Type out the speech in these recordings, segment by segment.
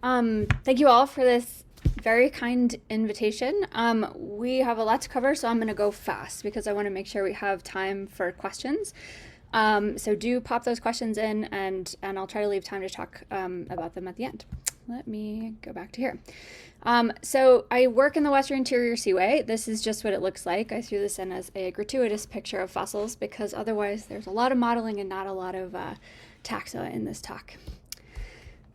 Thank you all for this very kind invitation. We have a lot to cover, so I'm going to go fast because I want to make sure we have time for questions. So do pop those questions in, and I'll try to leave time to talk about them at the end. Let me go back to here. So I work in the Western Interior Seaway. This is just what it looks like. I threw this in as a gratuitous picture of fossils because otherwise there's a lot of modeling and not a lot of taxa in this talk.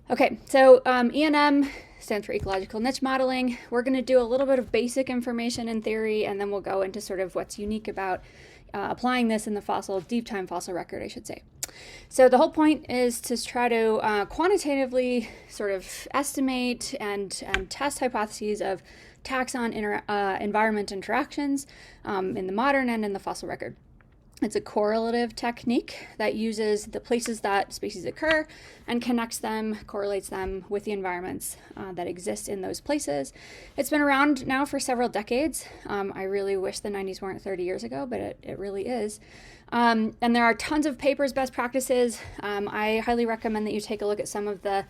Okay, so ENM stands for ecological niche modeling. We're going to do a little bit of basic information in theory, and then we'll go into sort of what's unique about applying this in the deep time fossil record, I should say. So the whole point is to try to quantitatively sort of estimate and test hypotheses of taxon environment interactions in the modern and in the fossil record. It's a correlative technique that uses the places that species occur and connects them, correlates them with the environments that exist in those places. It's been around now for several decades. I really wish the 90s weren't 30 years ago, but it really is. And there are tons of papers, best practices. I highly recommend that you take a look at some of the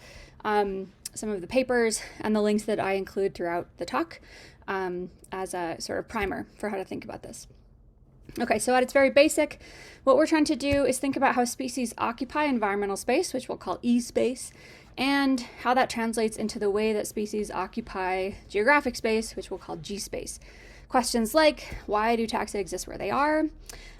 papers and the links that I include throughout the talk as a sort of primer for how to think about this. Okay, so at its very basic, what we're trying to do is think about how species occupy environmental space, which we'll call E-space, and how that translates into the way that species occupy geographic space, which we'll call G-space. Questions like, why do taxa exist where they are,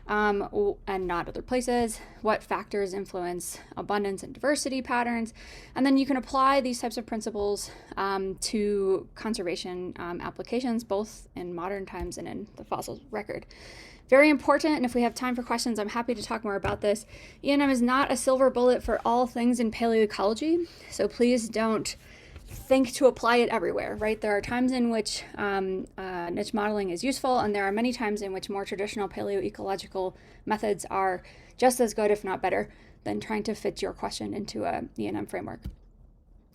and not other places? What factors influence abundance and diversity patterns? And then you can apply these types of principles to conservation applications, both in modern times and in the fossil record. Very important, and if we have time for questions, I'm happy to talk more about this. ENM is not a silver bullet for all things in paleoecology, so please don't think to apply it everywhere, right? There are times in which niche modeling is useful, and there are many times in which more traditional paleoecological methods are just as good, if not better, than trying to fit your question into a ENM framework.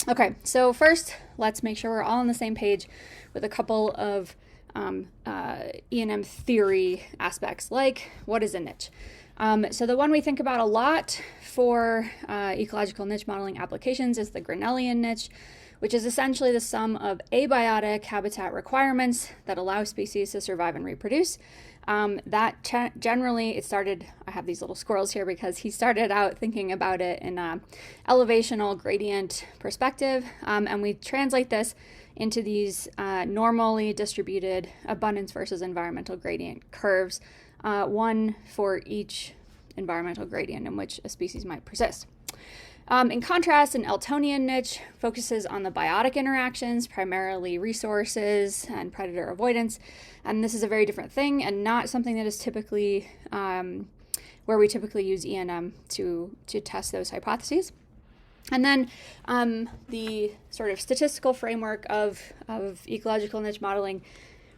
Okay, so first, let's make sure we're all on the same page with a couple of ENM theory aspects, like what is a niche? So the one we think about a lot for ecological niche modeling applications is the Grinnellian niche, which is essentially the sum of abiotic habitat requirements that allow species to survive and reproduce. Generally, it started, I have these little squirrels here because he started out thinking about it in an elevational gradient perspective, and we translate this into these normally distributed abundance versus environmental gradient curves, one for each environmental gradient in which a species might persist. In contrast, an Eltonian niche focuses on the biotic interactions, primarily resources and predator avoidance, and this is a very different thing and not something that is typically where we typically use ENM to test those hypotheses. And then the sort of statistical framework of ecological niche modeling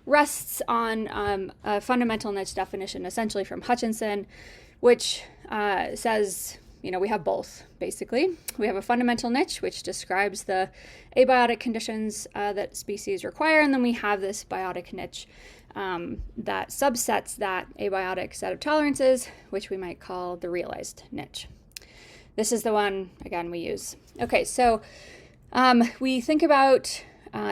rests on a fundamental niche definition, essentially from Hutchinson, which says, we have both, basically. We have a fundamental niche, which describes the abiotic conditions that species require, and then we have this biotic niche that subsets that abiotic set of tolerances, which we might call the realized niche. This is the one, again, we use. Okay, so we think about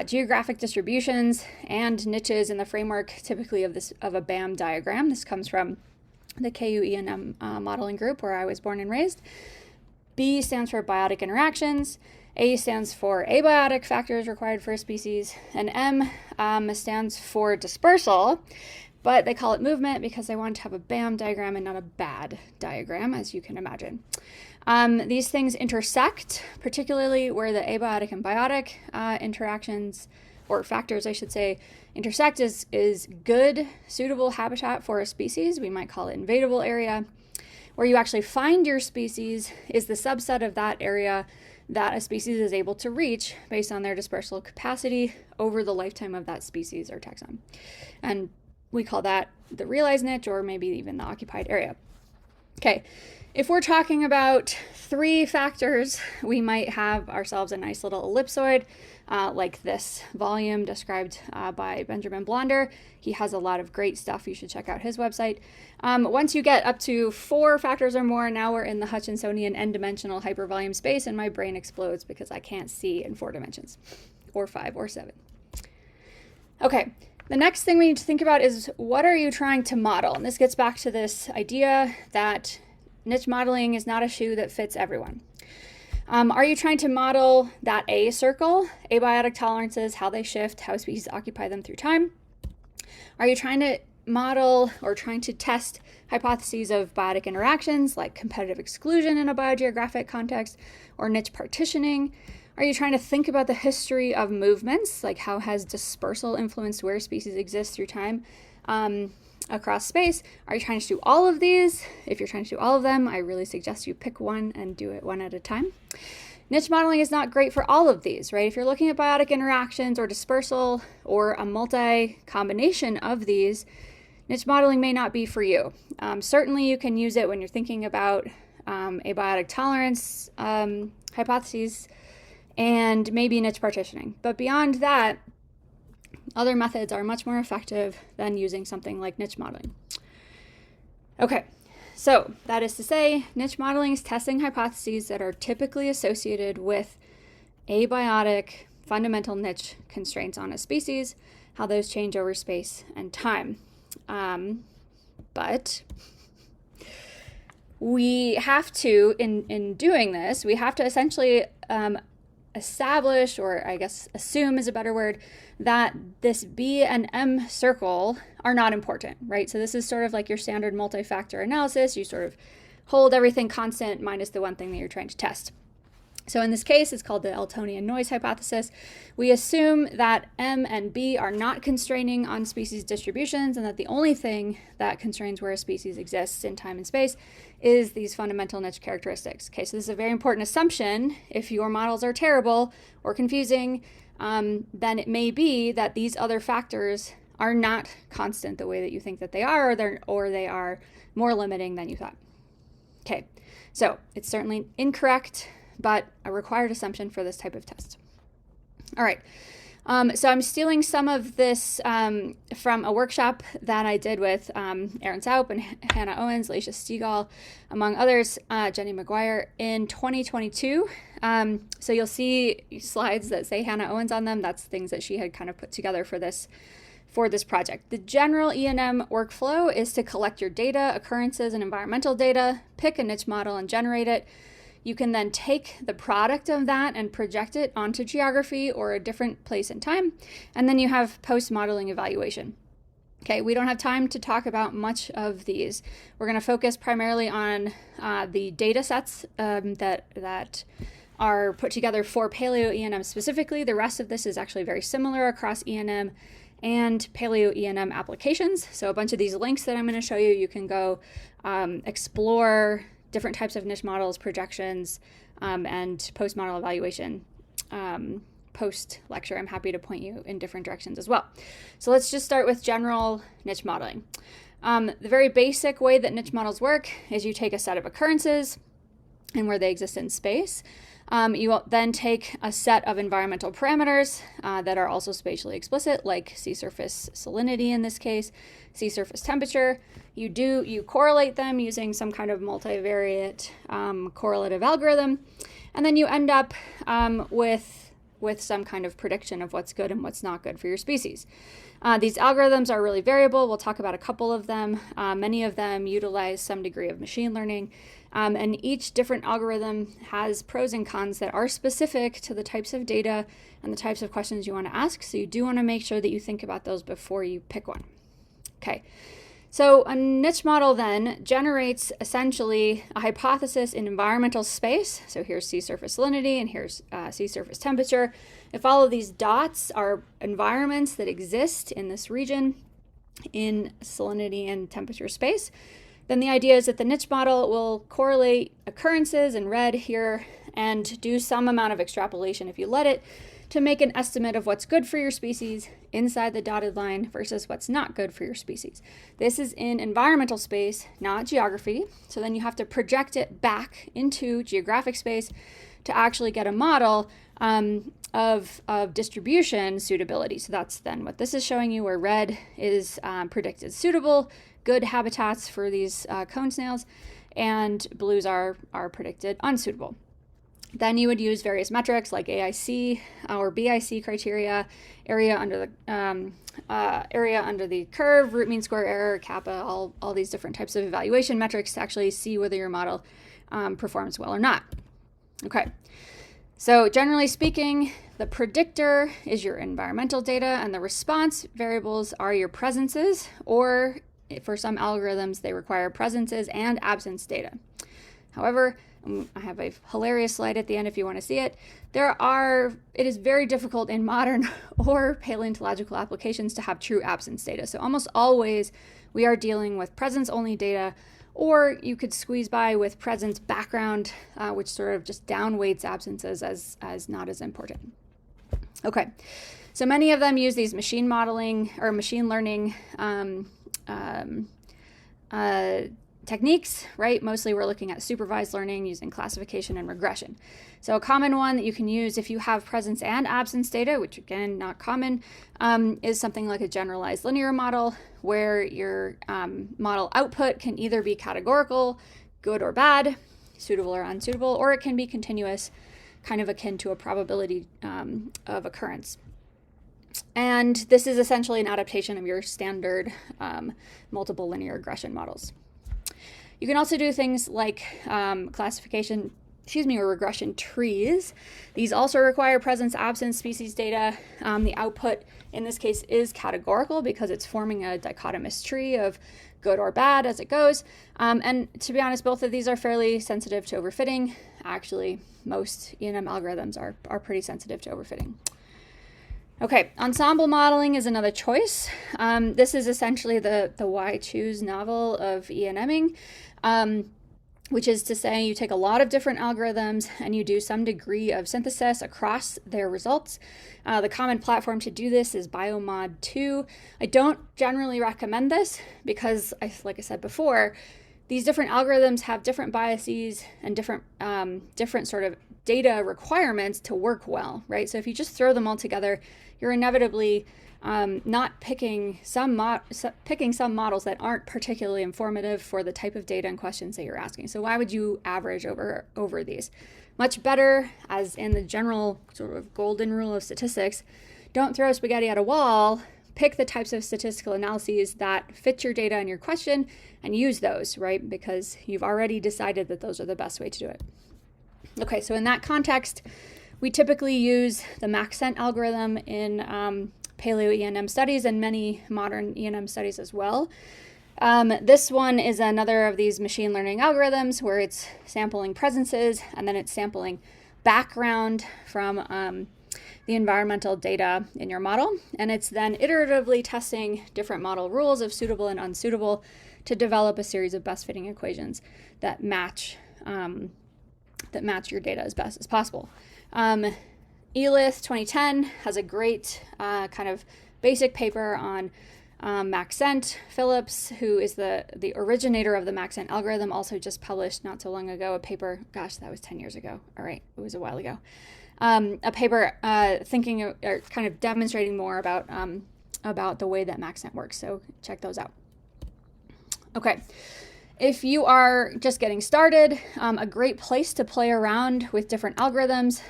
geographic distributions and niches in the framework typically of a BAM diagram. This comes from the KU-ENM modeling group where I was born and raised. B stands for biotic interactions. A stands for abiotic factors required for a species. And M stands for dispersal, but they call it movement because they want to have a BAM diagram and not a BAD diagram, as you can imagine. These things intersect, particularly where the abiotic and biotic interactions, or factors, I should say, intersect is good, suitable habitat for a species. We might call it invadable area. Where you actually find your species is the subset of that area that a species is able to reach based on their dispersal capacity over the lifetime of that species or taxon. And we call that the realized niche, or maybe even the occupied area. Okay, If we're talking about 3 factors, we might have ourselves a nice little ellipsoid, like this volume described by Benjamin Blonder. He has a lot of great stuff. You should check out his website. Once you get up to 4 factors or more, now we're in the Hutchinsonian n-dimensional hypervolume space, and my brain explodes because I can't see in 4 dimensions, or 5 or 7. Okay, the next thing we need to think about is, what are you trying to model? And this gets back to this idea that niche modeling is not a shoe that fits everyone. Are you trying to model that A circle, abiotic tolerances, how they shift, how species occupy them through time? Are you trying to model or trying to test hypotheses of biotic interactions like competitive exclusion in a biogeographic context or niche partitioning? Are you trying to think about the history of movements, like how has dispersal influenced where species exist through time across space? Are you trying to do all of these? If you're trying to do all of them, I really suggest you pick one and do it one at a time. Niche modeling is not great for all of these, right? If you're looking at biotic interactions or dispersal or a multi-combination of these, niche modeling may not be for you. Certainly you can use it when you're thinking about abiotic tolerance hypotheses and maybe niche partitioning. But beyond that, other methods are much more effective than using something like niche modeling. Okay, so that is to say, niche modeling is testing hypotheses that are typically associated with abiotic fundamental niche constraints on a species, how those change over space and time. But we have to, in doing this, we have to essentially establish, or I guess assume is a better word, that this B and M circle are not important, right? So this is sort of like your standard multi-factor analysis. You sort of hold everything constant minus the one thing that you're trying to test. So in this case, it's called the Eltonian noise hypothesis. We assume that M and B are not constraining on species distributions, and that the only thing that constrains where a species exists in time and space is these fundamental niche characteristics. Okay, so this is a very important assumption. If your models are terrible or confusing, then it may be that these other factors are not constant the way that you think that they are, or they are more limiting than you thought. Okay, so it's certainly incorrect, but a required assumption for this type of test. All right, so I'm stealing some of this from a workshop that I did with Aaron Zaup and Hannah Owens, Laisha Stegall, among others, Jenny McGuire in 2022. So you'll see slides that say Hannah Owens on them. That's things that she had kind of put together for this project. The general E&M workflow is to collect your data, occurrences, and environmental data, pick a niche model and generate it. You can then take the product of that and project it onto geography or a different place in time, and then you have post-modeling evaluation. Okay, we don't have time to talk about much of these. We're going to focus primarily on the data sets that are put together for PaleoENM specifically. The rest of this is actually very similar across ENM and PaleoENM applications. So a bunch of these links that I'm going to show you, you can go explore different types of niche models, projections, and post-model evaluation. Post-lecture, I'm happy to point you in different directions as well. So let's just start with general niche modeling. The very basic way that niche models work is you take a set of occurrences and where they exist in space. You will then take a set of environmental parameters that are also spatially explicit, like sea surface salinity in this case, sea surface temperature. You correlate them using some kind of multivariate correlative algorithm, and then you end up with some kind of prediction of what's good and what's not good for your species. These algorithms are really variable. We'll talk about a couple of them. Many of them utilize some degree of machine learning. And each different algorithm has pros and cons that are specific to the types of data and the types of questions you want to ask. So you do want to make sure that you think about those before you pick one. Okay, so a niche model then generates essentially a hypothesis in environmental space. So here's sea surface salinity and here's sea surface temperature. If all of these dots are environments that exist in this region in salinity and temperature space, then the idea is that the niche model will correlate occurrences in red here and do some amount of extrapolation if you let it to make an estimate of what's good for your species inside the dotted line versus what's not good for your species. This is in environmental space, not geography. So then you have to project it back into geographic space to actually get a model of distribution suitability. So that's then what this is showing you, where red is predicted suitable, good habitats for these cone snails, and blues are predicted unsuitable. Then you would use various metrics like AIC or BIC criteria, area under the curve, root mean square error, kappa, all these different types of evaluation metrics to actually see whether your model performs well or not. Okay, so generally speaking, the predictor is your environmental data, and the response variables are your presences, or for some algorithms, they require presences and absence data. However, I have a hilarious slide at the end if you want to see it. It is very difficult in modern or paleontological applications to have true absence data. So almost always we are dealing with presence only data, or you could squeeze by with presence background, which sort of just downweights absences as not as important. Okay, so many of them use these machine modeling or machine learning techniques, right? Mostly we're looking at supervised learning using classification and regression. So a common one that you can use if you have presence and absence data, which again, not common, is something like a generalized linear model, where your model output can either be categorical, good or bad, suitable or unsuitable, or it can be continuous, kind of akin to a probability of occurrence. And this is essentially an adaptation of your standard multiple linear regression models. You can also do things like classification, or regression trees. These also require presence, absence, species data. The output in this case is categorical because it's forming a dichotomous tree of good or bad as it goes. And to be honest, both of these are fairly sensitive to overfitting. Actually, most ENM algorithms are pretty sensitive to overfitting. Okay, ensemble modeling is another choice. This is essentially the why choose novel of ENMing, which is to say you take a lot of different algorithms and you do some degree of synthesis across their results. The common platform to do this is Biomod 2. I don't generally recommend this because, like I said before, these different algorithms have different biases and different sort of data requirements to work well, right? So if you just throw them all together, you're inevitably not picking some models that aren't particularly informative for the type of data and questions that you're asking. So why would you average over these? Much better, as in the general sort of golden rule of statistics, don't throw spaghetti at a wall. Pick the types of statistical analyses that fit your data and your question and use those, right? Because you've already decided that those are the best way to do it. Okay, so in that context, we typically use the MaxEnt algorithm in PaleoENM studies and many modern ENM studies as well. This one is another of these machine learning algorithms where it's sampling presences and then it's sampling background from the environmental data in your model, and it's then iteratively testing different model rules of suitable and unsuitable to develop a series of best fitting equations that match your data as best as possible. ELITH 2010 has a great kind of basic paper on MaxEnt. Phillips, who is the originator of the MaxEnt algorithm, also just published not so long ago a paper. Gosh, that was 10 years ago. All right, it was a while ago. A paper thinking or kind of demonstrating more about the way that MaxEnt works. So check those out. Okay. If you are just getting started, a great place to play around with different algorithms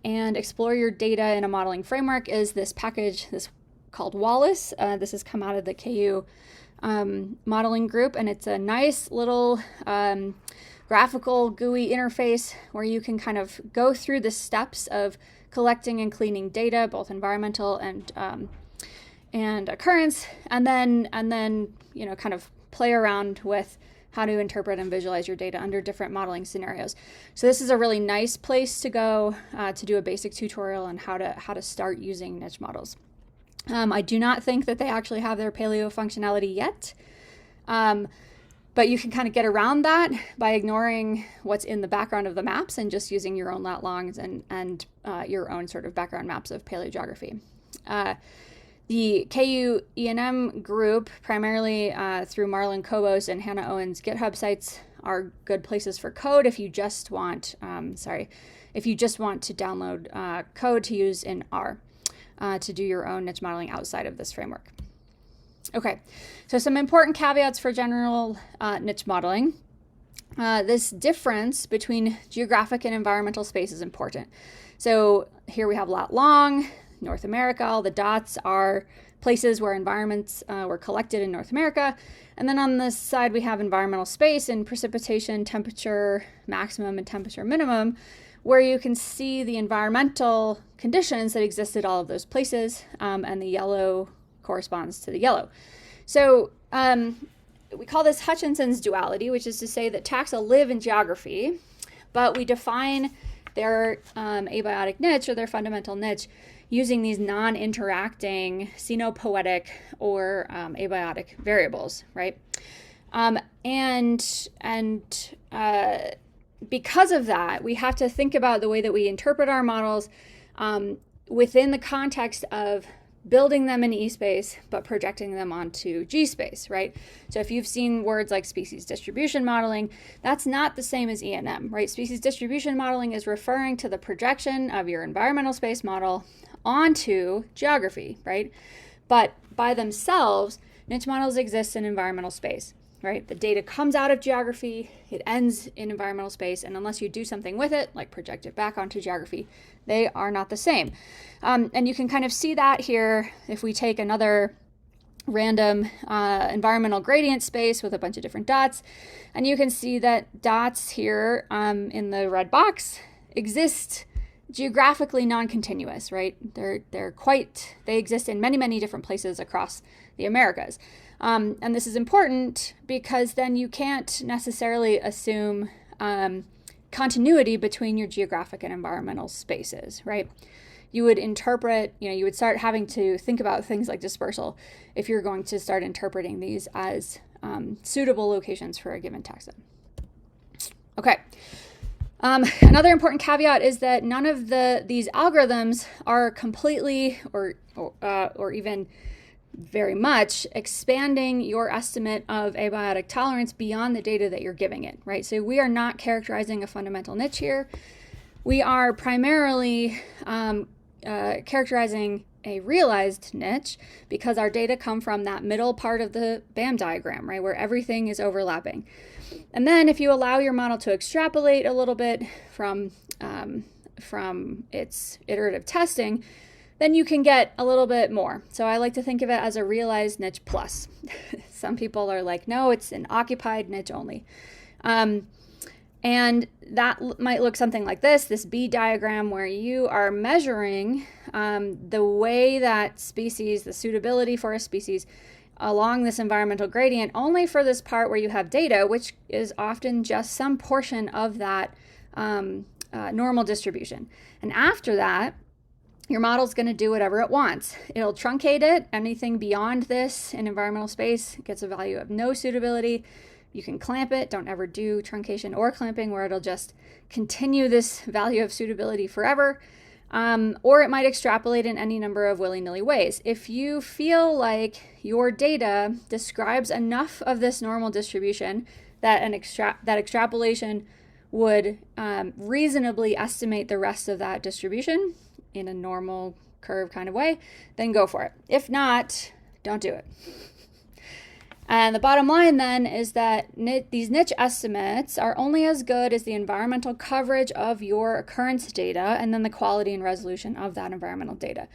and explore your data in a modeling framework is this package, this called Wallace. This has come out of the KU modeling group, and it's a nice little graphical GUI interface where you can kind of go through the steps of collecting and cleaning data, both environmental and occurrence, and then kind of play around with how to interpret and visualize your data under different modeling scenarios. So this is a really nice place to go to do a basic tutorial on how to start using niche models. I do not think that they actually have their paleo functionality yet. But you can kind of get around that by ignoring what's in the background of the maps and just using your own lat longs and your own sort of background maps of paleogeography. The KU-ENM group, primarily through Marlon Kobos and Hannah Owen's GitHub sites, are good places for code if you just want, if you just want to download code to use in R to do your own niche modeling outside of this framework. Okay, so some important caveats for general niche modeling. This difference between geographic and environmental space is important. So here we have lat long, North America. All the dots are places where environments were collected in North America. And then on this side, we have environmental space and precipitation, temperature maximum and temperature minimum, where you can see the environmental conditions that exist at all of those places, and the yellow corresponds to the yellow. So we call this Hutchinson's duality, which is to say that taxa live in geography, but we define their abiotic niche or their fundamental niche using these non-interacting xenopoetic or abiotic variables, right? Because of that, we have to think about the way that we interpret our models within the context of building them in E-space, but projecting them onto G-space, right? So if you've seen words like species distribution modeling, that's not the same as ENM, right? Species distribution modeling is referring to the projection of your environmental space model onto geography, right? But by themselves, niche models exist in environmental space, right? The data comes out of geography, it ends in environmental space, and unless you do something with it, like project it back onto geography, they are not the same. And you can kind of see that here if we take another random environmental gradient space with a bunch of different dots, and you can see that dots here in the red box exist geographically non-continuous, right? They exist in many, many different places across the Americas. And this is important because then you can't necessarily assume continuity between your geographic and environmental spaces, right? You would interpret, you would start having to think about things like dispersal if you're going to start interpreting these as suitable locations for a given taxa. Okay. Another important caveat is that none of these algorithms are completely or even very much expanding your estimate of abiotic tolerance beyond the data that you're giving it, right? So we are not characterizing a fundamental niche here. We are primarily characterizing a realized niche because our data come from that middle part of the BAM diagram, right, where everything is overlapping. And then if you allow your model to extrapolate a little bit from its iterative testing, then you can get a little bit more. So I like to think of it as a realized niche plus. Some people are like, no, it's an occupied niche only. And that might look something like this B diagram where you are measuring the way that species, the suitability for a species along this environmental gradient only for this part where you have data, which is often just some portion of that normal distribution. And after that, your model's going to do whatever it wants. It'll truncate it. Anything beyond this in environmental space gets a value of no suitability. You can clamp it. Don't ever do truncation or clamping where it'll just continue this value of suitability forever. Or it might extrapolate in any number of willy-nilly ways. If you feel like your data describes enough of this normal distribution that that extrapolation would reasonably estimate the rest of that distribution in a normal curve kind of way, then go for it. If not, don't do it. And the bottom line then is that these niche estimates are only as good as the environmental coverage of your occurrence data and then the quality and resolution of that environmental data.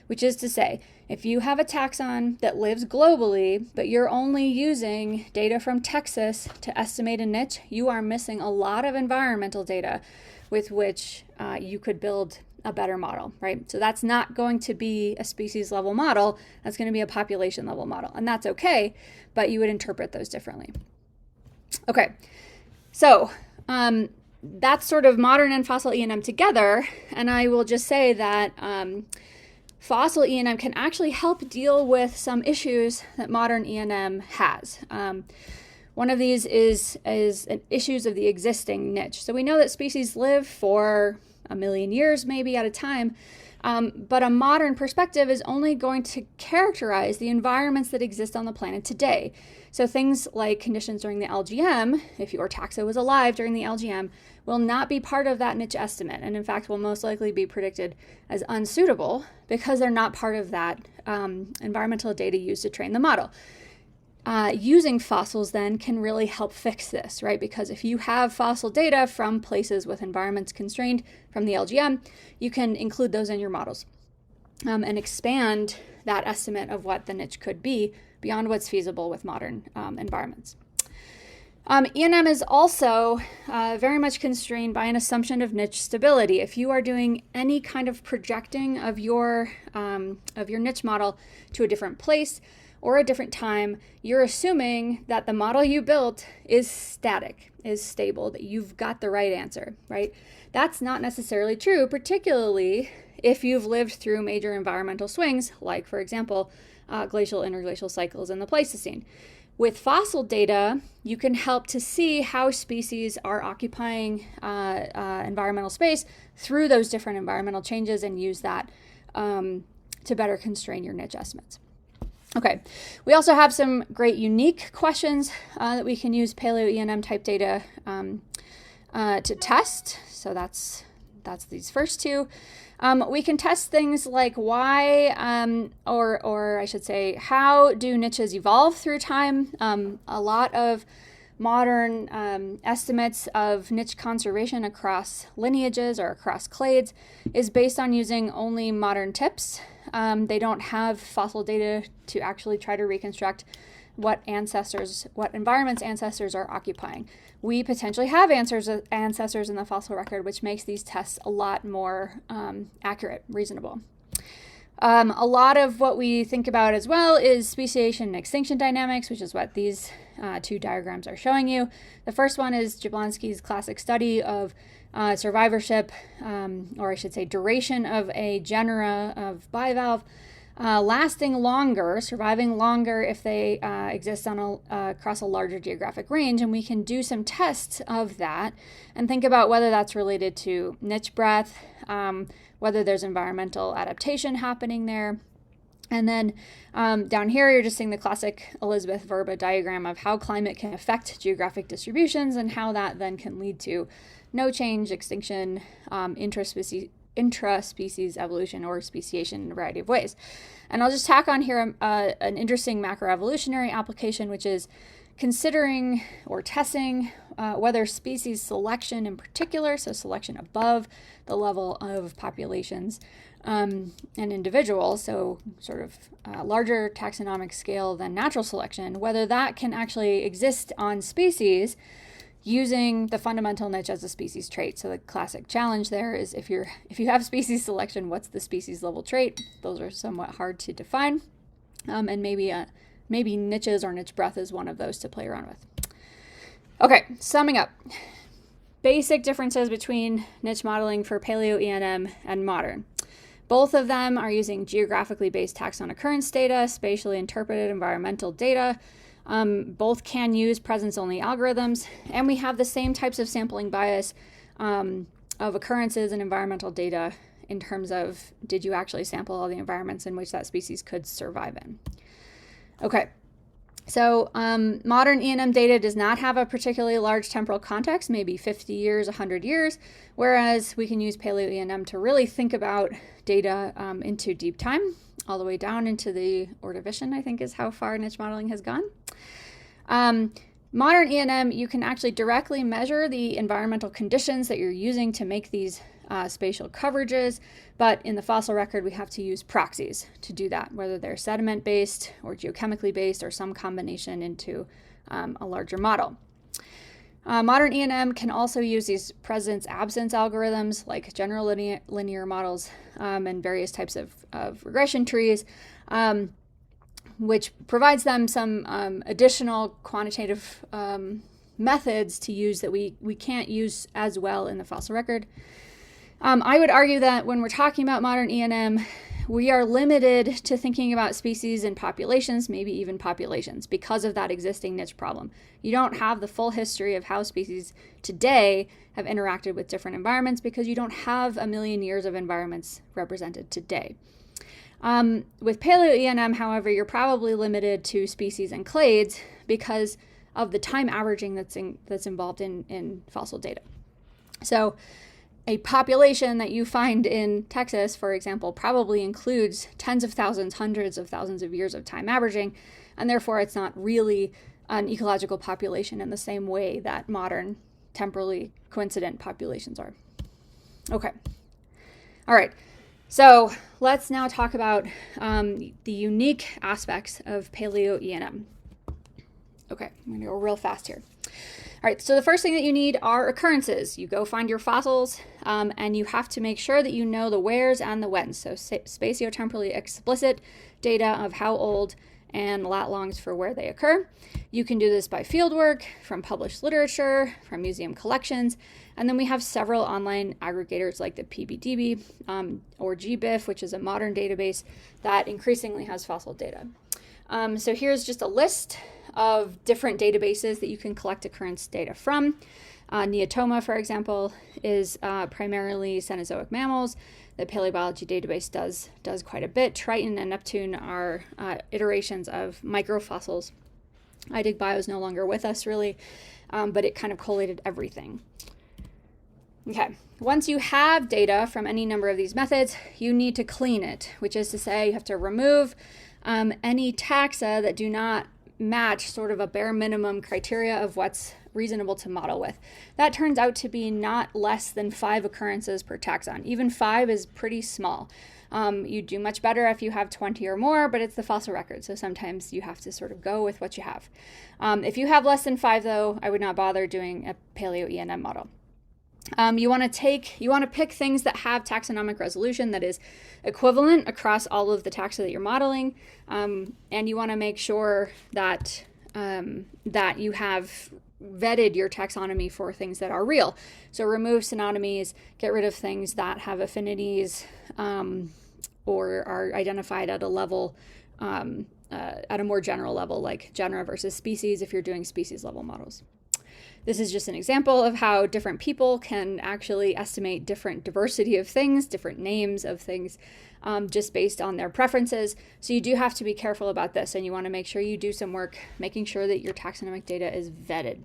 Which is to say, if you have a taxon that lives globally, but you're only using data from Texas to estimate a niche, you are missing a lot of environmental data with which you could build a better model, right? So that's not going to be a species level model. That's going to be a population level model. And that's okay, but you would interpret those differently. Okay, so that's sort of modern and fossil ENM together. And I will just say that fossil ENM can actually help deal with some issues that modern ENM has. One of these is issues of the existing niche. So we know that species live for 1 million years maybe at a time, but a modern perspective is only going to characterize the environments that exist on the planet today. So things like conditions during the LGM, if your taxa was alive during the LGM, will not be part of that niche estimate, and in fact will most likely be predicted as unsuitable because they're not part of that environmental data used to train the model. Using fossils then can really help fix this, right? Because if you have fossil data from places with environments constrained from the LGM, you can include those in your models and expand that estimate of what the niche could be beyond what's feasible with modern environments. ENM is also very much constrained by an assumption of niche stability. If you are doing any kind of projecting of your niche model to a different place or a different time, you're assuming that the model you built is static, is stable, that you've got the right answer, right? That's not necessarily true, particularly if you've lived through major environmental swings, like, for example, glacial interglacial cycles in the Pleistocene. With fossil data, you can help to see how species are occupying environmental space through those different environmental changes and use that to better constrain your niche estimates. Okay, we also have some great unique questions that we can use PaleoENM type data to test. So that's these first two. We can test things like why, or I should say, how do niches evolve through time? A lot of modern estimates of niche conservation across lineages or across clades is based on using only modern tips. They don't have fossil data to actually try to reconstruct what environments ancestors are occupying. We potentially have ancestors in the fossil record, which makes these tests a lot more accurate, reasonable. A lot of what we think about as well is speciation and extinction dynamics, which is what these two diagrams are showing you. The first one is Jablonski's classic study of survivorship, or I should say duration of a genera of bivalve, lasting longer, surviving longer if they exist on across a larger geographic range. And we can do some tests of that and think about whether that's related to niche breadth, whether there's environmental adaptation happening there. And then down here, you're just seeing the classic Elizabeth Verba diagram of how climate can affect geographic distributions and how that then can lead to no change, extinction, intraspecies evolution, or speciation in a variety of ways. And I'll just tack on here an interesting macroevolutionary application, which is considering or testing whether species selection in particular, so selection above the level of populations and individuals, so sort of larger taxonomic scale than natural selection, whether that can actually exist on species using the fundamental niche as a species trait. So the classic challenge there is if you have species selection, what's the species level trait? Those are somewhat hard to define, and maybe niches or niche breadth is one of those to play around with. Okay, summing up. Basic differences between niche modeling for PaleoENM and modern. Both of them are using geographically based taxon occurrence data, spatially interpreted environmental data. Both can use presence-only algorithms, and we have the same types of sampling bias of occurrences and environmental data in terms of did you actually sample all the environments in which that species could survive in. Okay, so modern ENM data does not have a particularly large temporal context, maybe 50 years, 100 years, whereas we can use PaleoENM to really think about data into deep time, all the way down into the Ordovician, I think is how far niche modeling has gone. Modern ENM, you can actually directly measure the environmental conditions that you're using to make these spatial coverages, but in the fossil record, we have to use proxies to do that, whether they're sediment-based or geochemically based or some combination into a larger model. Modern ENM can also use these presence-absence algorithms like general linear models and various types of regression trees, which provides them some additional quantitative methods to use that we can't use as well in the fossil record. I would argue that when we're talking about modern ENM, we are limited to thinking about species and populations, maybe even populations, because of that existing niche problem. You don't have the full history of how species today have interacted with different environments because you don't have a million years of environments represented today. With PaleoENM, however, you're probably limited to species and clades because of the time averaging that's involved in fossil data. So a population that you find in Texas, for example, probably includes tens of thousands, hundreds of thousands of years of time averaging, and therefore it's not really an ecological population in the same way that modern temporally coincident populations are. Okay. All right. So let's now talk about the unique aspects of PaleoENM. Okay, I'm going to go real fast here. All right, so the first thing that you need are occurrences. You go find your fossils, and you have to make sure that you know the wheres and the whens. So spatiotemporally explicit data of how old and lat longs for where they occur. You can do this by fieldwork, from published literature, from museum collections, and then we have several online aggregators like the PBDB or GBIF, which is a modern database that increasingly has fossil data. So here's just a list of different databases that you can collect occurrence data from. Neotoma, for example, is primarily Cenozoic mammals. The paleobiology database does quite a bit. Triton and Neptune are iterations of microfossils. iDigBio is no longer with us, really, but it kind of collated everything. Okay, once you have data from any number of these methods, you need to clean it, which is to say you have to remove any taxa that do not match sort of a bare minimum criteria of what's reasonable to model with. That turns out to be not less than 5 occurrences per taxon. Even 5 is pretty small. You do much better if you have 20 or more, but it's the fossil record, so sometimes you have to sort of go with what you have. If you have less than 5, though, I would not bother doing a PaleoENM model. You want to pick things that have taxonomic resolution that is equivalent across all of the taxa that you're modeling, and you want to make sure that that you have vetted your taxonomy for things that are real. So remove synonymies, get rid of things that have affinities or are identified at a level, at a more general level, like genera versus species if you're doing species level models. This is just an example of how different people can actually estimate different diversity of things, different names of things, just based on their preferences. So you do have to be careful about this, and you want to make sure you do some work making sure that your taxonomic data is vetted.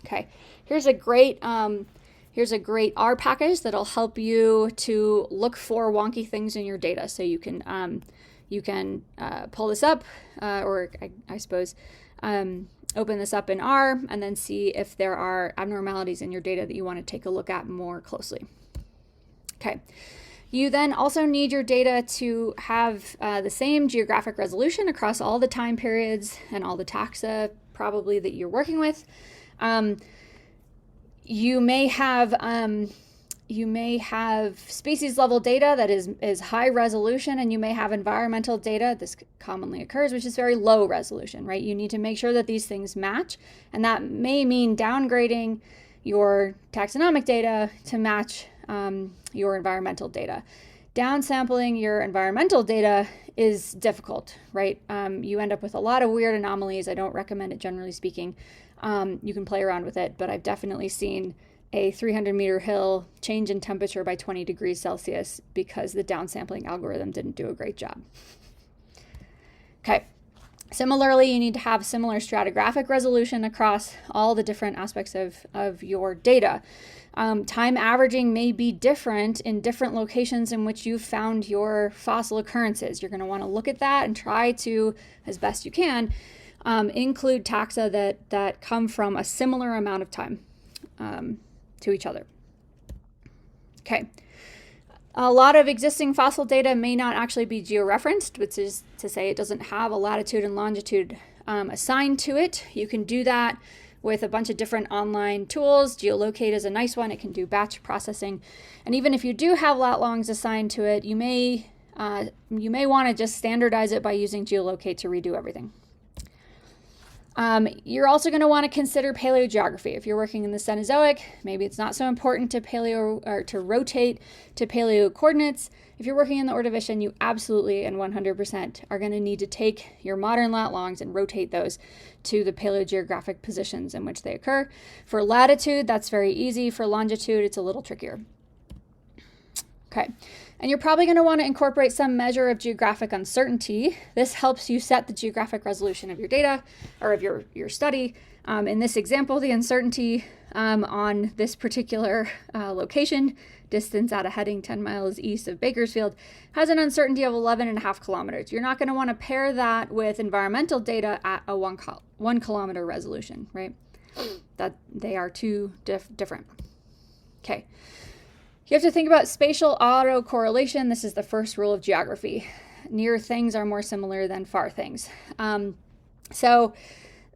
Okay, here's a great R package that'll help you to look for wonky things in your data. So you can pull this up, or I suppose. Open this up in R and then see if there are abnormalities in your data that you want to take a look at more closely. Okay. You then also need your data to have the same geographic resolution across all the time periods and all the taxa probably that you're working with. You may have species level data that is high resolution, and you may have environmental data, this commonly occurs, which is very low resolution, right? You need to make sure that these things match, and that may mean downgrading your taxonomic data to match your environmental data. Downsampling your environmental data is difficult, right? You end up with a lot of weird anomalies. I don't recommend it, generally speaking. You can play around with it, but I've definitely seen a 300-meter hill change in temperature by 20 degrees Celsius because the downsampling algorithm didn't do a great job. Okay. Similarly, you need to have similar stratigraphic resolution across all the different aspects of your data. Time averaging may be different in different locations in which you've found your fossil occurrences. You're going to want to look at that and try to, as best you can, include taxa that come from a similar amount of time to each other. Okay. A lot of existing fossil data may not actually be georeferenced, which is to say it doesn't have a latitude and longitude assigned to it. You can do that with a bunch of different online tools. Geolocate is a nice one. It can do batch processing. And even if you do have lat longs assigned to it, you may want to just standardize it by using geolocate to redo everything. You're also going to want to consider paleogeography. If you're working in the Cenozoic, maybe it's not so important to to rotate to paleo coordinates. If you're working in the Ordovician, you absolutely and 100% are going to need to take your modern lat longs and rotate those to the paleogeographic positions in which they occur. For latitude, that's very easy. For longitude, it's a little trickier. Okay, and you're probably going to want to incorporate some measure of geographic uncertainty. This helps you set the geographic resolution of your data or of your study. In this example, the uncertainty on this particular location, distance at a heading 10 miles east of Bakersfield, has an uncertainty of 11.5 kilometers. You're not going to want to pair that with environmental data at a 1 kilometer resolution, right? That they are two different. Okay. You have to think about spatial autocorrelation. This is the first rule of geography. Near things are more similar than far things. So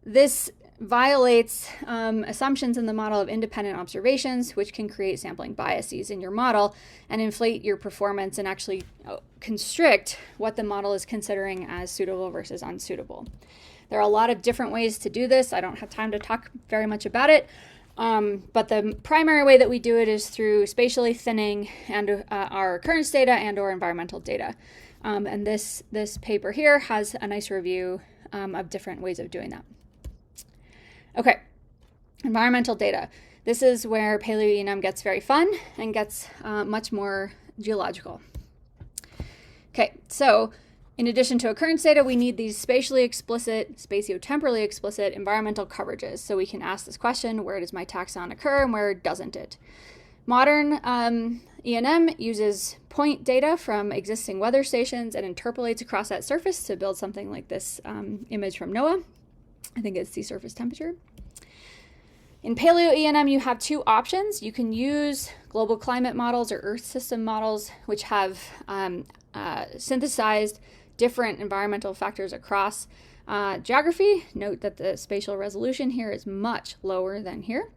this violates assumptions in the model of independent observations, which can create sampling biases in your model and inflate your performance and actually constrict what the model is considering as suitable versus unsuitable. There are a lot of different ways to do this. I don't have time to talk very much about it. But the primary way that we do it is through spatially thinning and our occurrence data and or environmental data. And this paper here has a nice review of different ways of doing that. Okay, environmental data. This is where PaleoENM gets very fun and gets much more geological. Okay, so in addition to occurrence data, we need these spatiotemporally explicit environmental coverages. So we can ask this question, where does my taxon occur and where doesn't it? Modern ENM uses point data from existing weather stations and interpolates across that surface to build something like this image from NOAA. I think it's sea surface temperature. In PaleoENM, you have two options. You can use global climate models or Earth system models, which have synthesized different environmental factors across geography. Note that the spatial resolution here is much lower than here.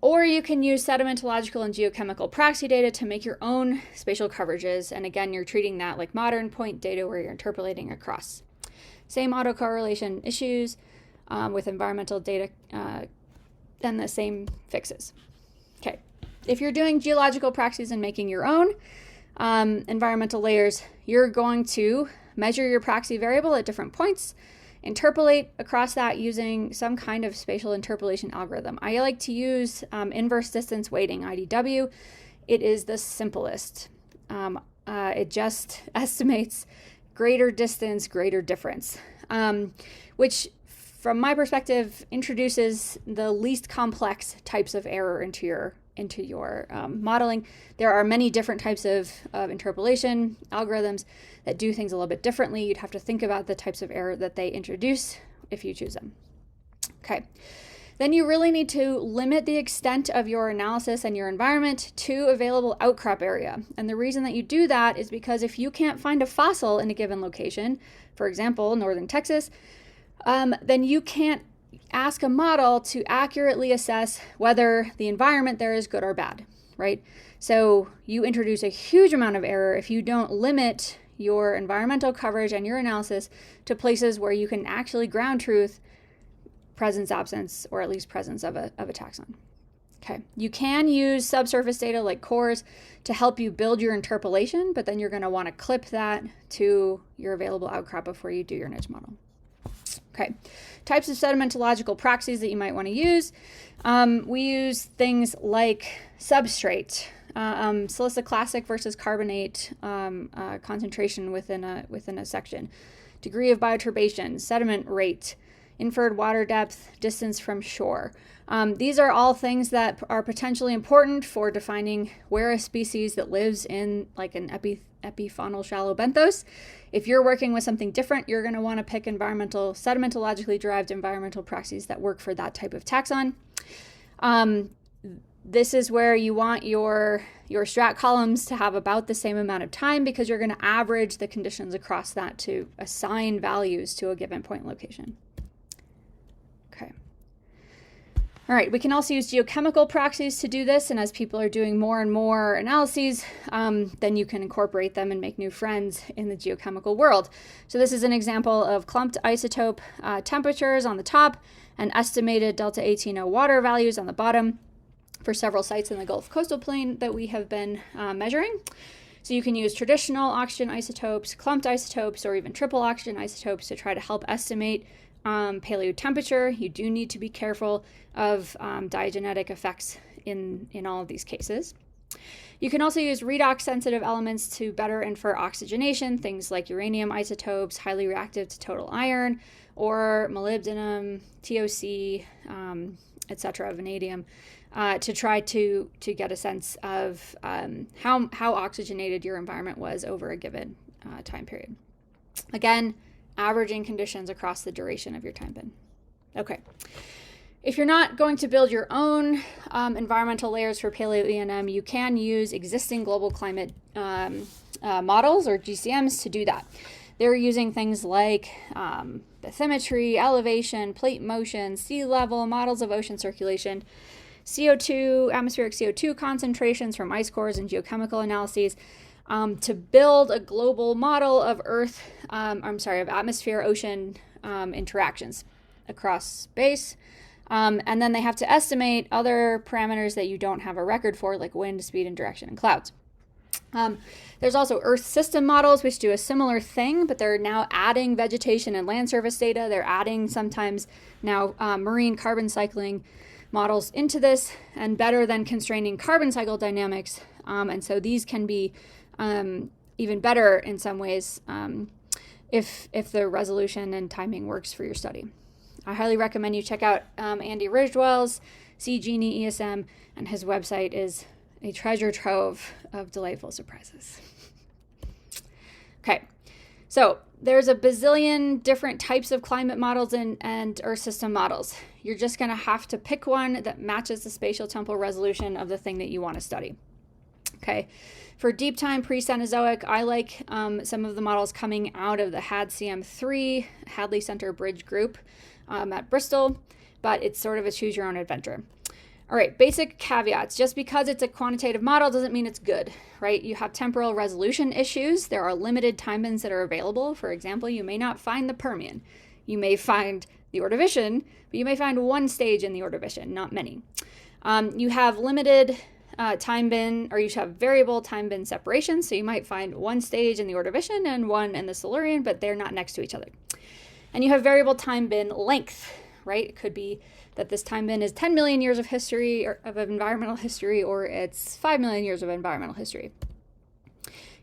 Or you can use sedimentological and geochemical proxy data to make your own spatial coverages. And again, you're treating that like modern point data where you're interpolating across. Same autocorrelation issues with environmental data and the same fixes. Okay, if you're doing geological proxies and making your own environmental layers, you're going to measure your proxy variable at different points, interpolate across that using some kind of spatial interpolation algorithm. I like to use inverse distance weighting, IDW. It is the simplest. It just estimates greater distance, greater difference, which from my perspective introduces the least complex types of error into your modeling. There are many different types of interpolation algorithms that do things a little bit differently. You'd have to think about the types of error that they introduce if you choose them. Okay, then you really need to limit the extent of your analysis and your environment to available outcrop area. And the reason that you do that is because if you can't find a fossil in a given location, for example, northern Texas, then you can't ask a model to accurately assess whether the environment there is good or bad, right? So you introduce a huge amount of error if you don't limit your environmental coverage and your analysis to places where you can actually ground truth presence, absence, or at least presence of a taxon. Okay, you can use subsurface data like cores to help you build your interpolation, but then you're going to want to clip that to your available outcrop before you do your niche model. Okay, types of sedimentological proxies that you might want to use. We use things like substrate, siliciclastic versus carbonate concentration within a section, degree of bioturbation, sediment rate, inferred water depth, distance from shore. These are all things that are potentially important for defining where a species that lives in like an epifaunal shallow benthos. If you're working with something different, you're going to want to pick sedimentologically derived environmental proxies that work for that type of taxon. This is where you want your strat columns to have about the same amount of time because you're going to average the conditions across that to assign values to a given point location. Okay. All right, we can also use geochemical proxies to do this, and as people are doing more and more analyses, then you can incorporate them and make new friends in the geochemical world. So this is an example of clumped isotope temperatures on the top and estimated delta 18O water values on the bottom for several sites in the Gulf coastal plain that we have been measuring. So you can use traditional oxygen isotopes, clumped isotopes, or even triple oxygen isotopes to try to help estimate paleo temperature. You do need to be careful of diagenetic effects in all of these cases. You can also use redox sensitive elements to better infer oxygenation, things like uranium isotopes, highly reactive to total iron, or molybdenum, TOC, etc., vanadium, to try to get a sense of how oxygenated your environment was over a given time period. Again, averaging conditions across the duration of your time bin. Okay. If you're not going to build your own environmental layers for PaleoENM, you can use existing global climate models or GCMs to do that. They're using things like bathymetry, elevation, plate motion, sea level, models of ocean circulation, CO2, atmospheric CO2 concentrations from ice cores and geochemical analyses to build a global model of of atmosphere-ocean interactions across space. And then they have to estimate other parameters that you don't have a record for, like wind, speed, and direction, and clouds. There's also Earth system models, which do a similar thing, but they're now adding vegetation and land surface data. They're adding sometimes now marine carbon cycling models into this, and better than constraining carbon cycle dynamics. And so these can be even better in some ways if the resolution and timing works for your study. I highly recommend you check out Andy Ridgewell's CGenie ESM, and his website is a treasure trove of delightful surprises. Okay, so there's a bazillion different types of climate models and Earth system models. You're just going to have to pick one that matches the spatial temporal resolution of the thing that you want to study. Okay, for deep time pre-Cenozoic, I like some of the models coming out of the HAD-CM3, Hadley Center Bridge Group at Bristol, but it's sort of a choose your own adventure. All right, basic caveats. Just because it's a quantitative model doesn't mean it's good, right? You have temporal resolution issues. There are limited time bins that are available. For example, you may not find the Permian. You may find the Ordovician, but you may find one stage in the Ordovician, not many. You have limited time bin, or you have variable time bin separation. So you might find one stage in the Ordovician and one in the Silurian, but they're not next to each other. And you have variable time bin length, right? It could be that this time bin is 10 million years of history or of environmental history, or it's 5 million years of environmental history.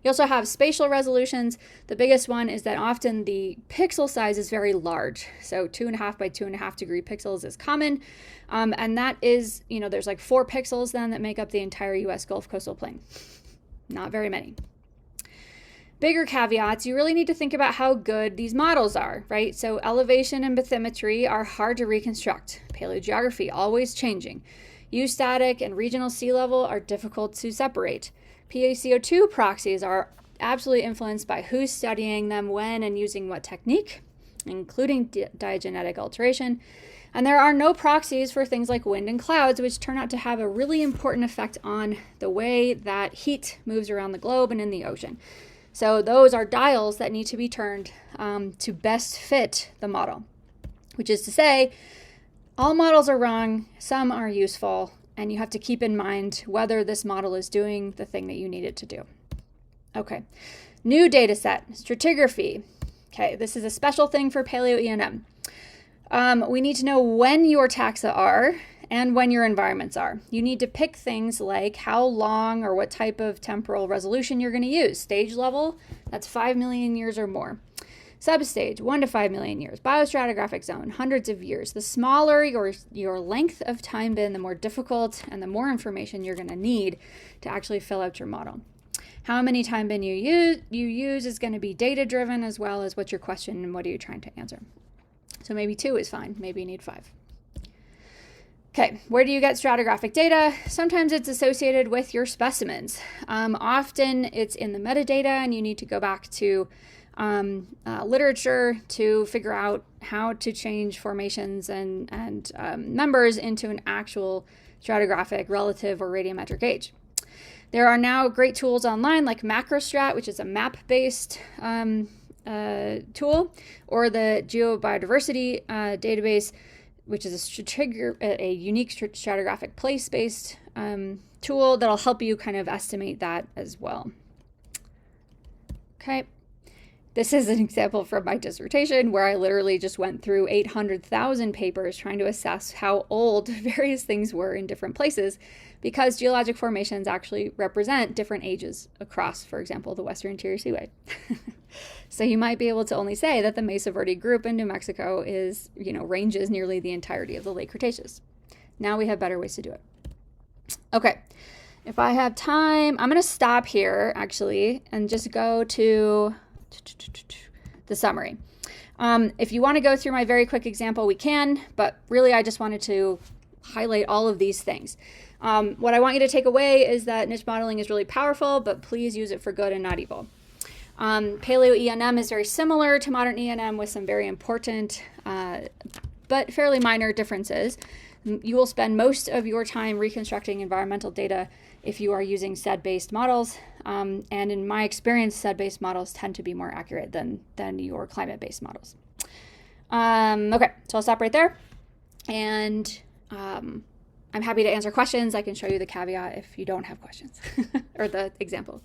You also have spatial resolutions. The biggest one is that often the pixel size is very large. So 2.5 by 2.5 degree pixels is common. And that is, there's like 4 pixels then that make up the entire US Gulf coastal plain. Not very many. Bigger caveats, you really need to think about how good these models are, right? So elevation and bathymetry are hard to reconstruct. Paleogeography, always changing. Eustatic and regional sea level are difficult to separate. PaCO2 proxies are absolutely influenced by who's studying them, when, and using what technique, including diagenetic alteration. And there are no proxies for things like wind and clouds, which turn out to have a really important effect on the way that heat moves around the globe and in the ocean. So those are dials that need to be turned to best fit the model, which is to say, all models are wrong, some are useful, and you have to keep in mind whether this model is doing the thing that you need it to do. Okay, new data set, stratigraphy. Okay, this is a special thing for PaleoENM. We need to know when your taxa are and when your environments are. You need to pick things like how long or what type of temporal resolution you're going to use. Stage level, that's 5 million years or more. Substage, 1 to 5 million years. Biostratigraphic zone, hundreds of years. The smaller your length of time bin, the more difficult and the more information you're going to need to actually fill out your model. How many time bin you use is going to be data driven, as well as what's your question and what are you trying to answer. So maybe 2 is fine. Maybe you need 5. Okay, where do you get stratigraphic data? Sometimes it's associated with your specimens. Often it's in the metadata, and you need to go back to literature to figure out how to change formations and members into an actual stratigraphic, relative, or radiometric age. There are now great tools online like MacroStrat, which is a map-based tool, or the GeoBiodiversity database, which is a unique stratigraphic place-based tool that'll help you kind of estimate that as well. Okay. This is an example from my dissertation where I literally just went through 800,000 papers trying to assess how old various things were in different places, because geologic formations actually represent different ages across, for example, the Western Interior Seaway. So you might be able to only say that the Mesa Verde group in New Mexico is, ranges nearly the entirety of the late Cretaceous. Now we have better ways to do it. Okay, if I have time, I'm going to stop here actually and just go to the summary. If you want to go through my very quick example, we can, but really I just wanted to highlight all of these things. What I want you to take away is that niche modeling is really powerful, but please use it for good and not evil. PaleoENM is very similar to modern ENM with some very important but fairly minor differences. You will spend most of your time reconstructing environmental data if you are using SED-based models, and in my experience, SED-based models tend to be more accurate than your climate-based models. Okay, so I'll stop right there, and I'm happy to answer questions. I can show you the caveat if you don't have questions, or the example.